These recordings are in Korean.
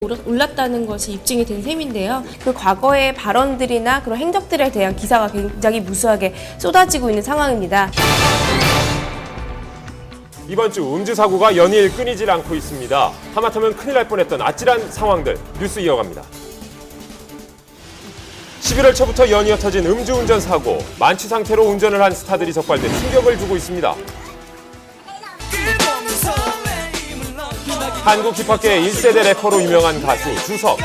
올랐다는 것이 입증이 된 셈인데요. 그 과거의 발언들이나 그런 행적들에 대한 기사가 굉장히 무수하게 쏟아지고 있는 상황입니다. 이번 주 음주 사고가 연일 끊이질 않고 있습니다. 하마터면 큰일 날 뻔했던 아찔한 상황들 뉴스 이어갑니다. 11월 초부터 연이어 터진 음주운전 사고, 만취 상태로 운전을 한 스타들이 적발돼 충격을 주고 있습니다. 한국 힙합계의 1세대 래퍼로 유명한 가수 주석.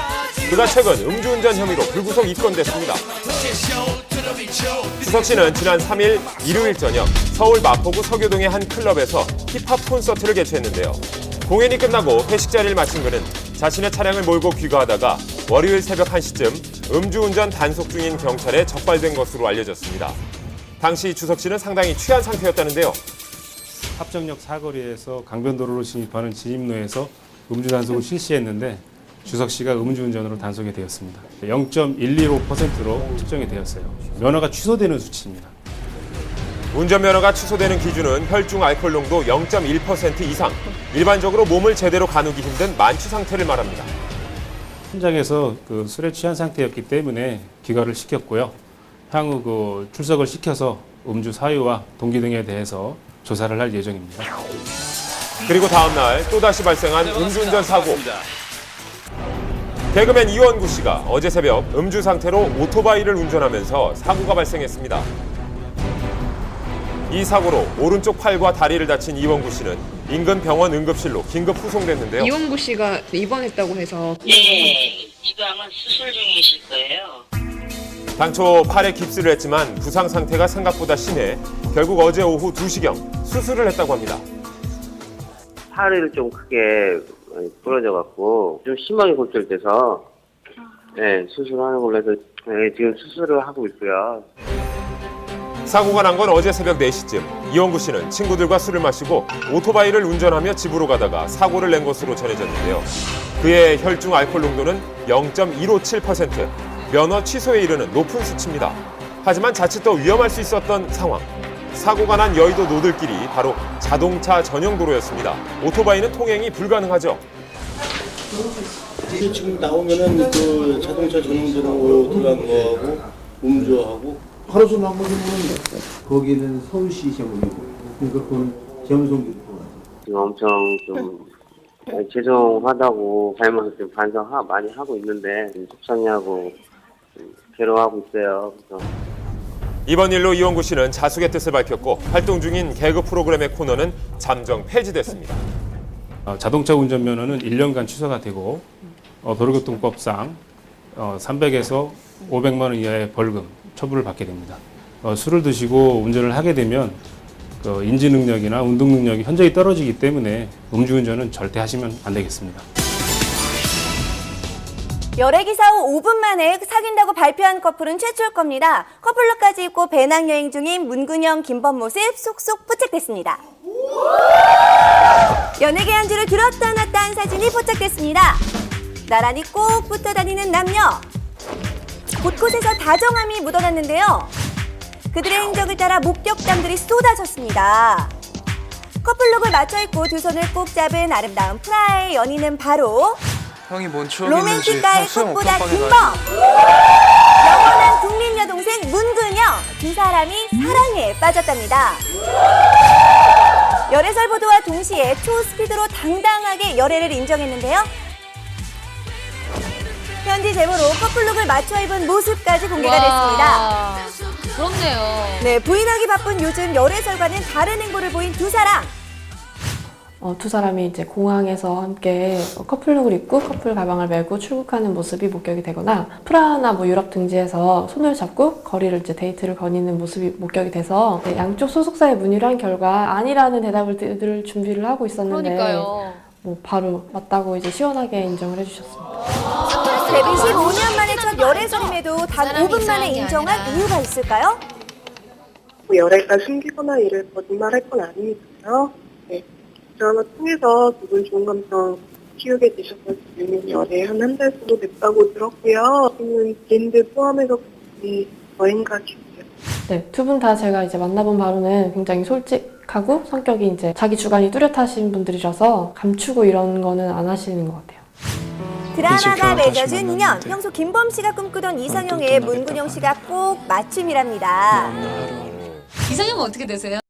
그가 최근 음주운전 혐의로 불구속 입건됐습니다. 주석 씨는 지난 3일 일요일 저녁 서울 마포구 서교동의 한 클럽에서 힙합 콘서트를 개최했는데요. 공연이 끝나고 회식 자리를 마친 그는 자신의 차량을 몰고 귀가하다가 월요일 새벽 1시쯤 음주운전 단속 중인 경찰에 적발된 것으로 알려졌습니다. 당시 주석 씨는 상당히 취한 상태였다는데요. 합정역 사거리에서 강변도로로 진입하는 진입로에서 음주 단속을 실시했는데 주석 씨가 음주운전으로 단속이 되었습니다. 0.125%로 측정이 되었어요. 면허가 취소되는 수치입니다. 운전면허가 취소되는 기준은 혈중 알코올 농도 0.1% 이상, 일반적으로 몸을 제대로 가누기 힘든 만취 상태를 말합니다. 현장에서 술에 취한 상태였기 때문에 귀가를 시켰고요. 향후 출석을 시켜서 음주 사유와 동기 등에 대해서 조사를 할 예정입니다. 그리고 다음 날 또다시 발생한 음주운전 사고. 개그맨 이원구 씨가 어제 새벽 음주 상태로 오토바이를 운전하면서 사고가 발생했습니다. 이 사고로 오른쪽 팔과 다리를 다친 이원구 씨는 인근 병원 응급실로 긴급 후송됐는데요. 이원구 씨가 입원했다고 해서 네, 지금 아마 수술 중이실 거예요. 당초 팔에 깁스를 했지만 부상 상태가 생각보다 심해 결국 어제 오후 2시경 수술을 했다고 합니다. 팔을 좀 크게 부러져갖고 좀 심하게 골절돼서 네, 수술하는 걸로 해서 네, 지금 수술을 하고 있고요. 사고가 난 건 어제 새벽 4시쯤. 이원구 씨는 친구들과 술을 마시고 오토바이를 운전하며 집으로 가다가 사고를 낸 것으로 전해졌는데요. 그의 혈중 알코올 농도는 0.157%, 면허 취소에 이르는 높은 수치입니다. 하지만 자칫 더 위험할 수 있었던 상황. 사고가 난 여의도 노들길이 바로 자동차 전용 도로였습니다. 오토바이는 통행이 불가능하죠. 지금 나오면은 그 자동차 전용도로 들어간 거하고 음주하고 하루 종일 한 번이면 거기는 서울시 시험이고 그러니까 그건 재무송기도 지금 엄청 좀 죄송하다고 잘못을 좀 많이 하고 있는데 속상해하고 괴로워하고 있어요. 그래서 이번 일로 이원구 씨는 자숙의 뜻을 밝혔고 활동 중인 개그 프로그램의 코너는 잠정 폐지됐습니다. 자동차 운전면허는 1년간 취소가 되고 도로교통법상 300에서 500만 원 이하의 벌금 처분을 받게 됩니다. 술을 드시고 운전을 하게 되면 인지 능력이나 운동 능력이 현저히 떨어지기 때문에 음주운전은 절대 하시면 안 되겠습니다. 열애기사 후 5분 만에 사귄다고 발표한 커플은 최초일 겁니다. 커플룩까지 입고 배낭여행 중인 문근영, 김범 모습 쏙쏙 포착됐습니다. 연예계 한 줄을 들었다 놨다 한 사진이 포착됐습니다. 나란히 꼭 붙어 다니는 남녀. 곳곳에서 다정함이 묻어났는데요. 그들의 행적을 따라 목격담들이 쏟아졌습니다. 커플룩을 맞춰 입고 두 손을 꼭 잡은 아름다운 프라의 연인은 바로 형이 뭔 추억이 있는지 로맨틱가의 수영 꽃보다 옥탑방에 김범, 가야지. 영원한 국민 여동생 문근영. 두 사람이 사랑에 빠졌답니다. 열애설 보도와 동시에 초스피드로 당당하게 열애를 인정했는데요. 현지 제보로 커플룩을 맞춰 입은 모습까지 공개가 됐습니다. 그렇네요. 네, 부인하기 바쁜 요즘 열애설과는 다른 행보를 보인 두 사람. 두 사람이 이제 공항에서 함께 커플룩을 입고 커플 가방을 메고 출국하는 모습이 목격이 되거나 프라하나 유럽 등지에서 손을 잡고 거리를 이제 데이트를 거니는 모습이 목격이 돼서 양쪽 소속사에 문의를 한 결과 아니라는 대답을 들을 준비를 하고 있었는데 그러니까요. 바로 맞다고 이제 시원하게 인정을 해주셨습니다. 데뷔 15년 만에 첫 열애설임에도 단 5분 만에 인정한 이유가 있을까요? 열애가 숨기거나 이를 거짓말할 건 아니니까요. 네. 드라마 통해서 두 분 좋은 감정 키우게 되셨던 지금 열애 한 달 정도 됐다고 들었고요. 지금 개인들 포함해서 여행가 싶어요. 네, 두 분 다 제가 이제 만나본 바로는 굉장히 솔직하고 성격이 이제 자기 주관이 뚜렷하신 분들이라서 감추고 이런 거는 안 하시는 것 같아요. 드라마가 맺어준 인연. 평소 김범 씨가 꿈꾸던 이상형에 문근영 씨가 꼭 맞춤이랍니다. 이상형은 어떻게 되세요?